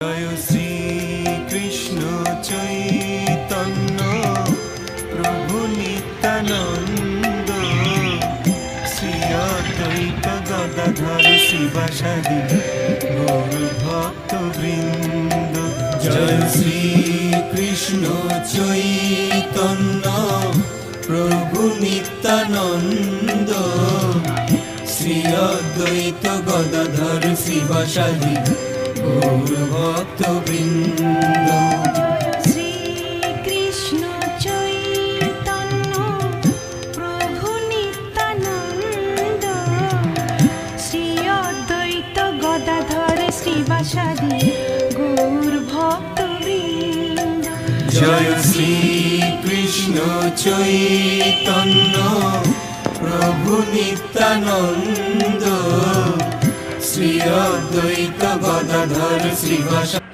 জয় শ্রী কৃষ্ণ চৈতন্য প্রভু নিত্যানন্দ শ্রী অদ্বৈত গদাধর শিবাসাদি গৌর ভক্ত বৃন্দ। জয় শ্রী কৃষ্ণ চৈতন্য প্রভু নিত্যানন্দ শ্রী অদ্বৈত গদাধর শিবাসাদি গৌর ভক্ত বৃন্দ। শ্রী কৃষ্ণ চৈতন্য প্রভু নিত্যানন্দ শ্রী অদ্বৈত গদাধর শ্রীবাসাদি গৌর ভক্ত বৃন্দ। জয় শ্রী কৃষ্ণ চৈতন্য প্রভু নিত্যানন্দ শ্রী অদ্বৈত গদাধর শ্রীবাসাদি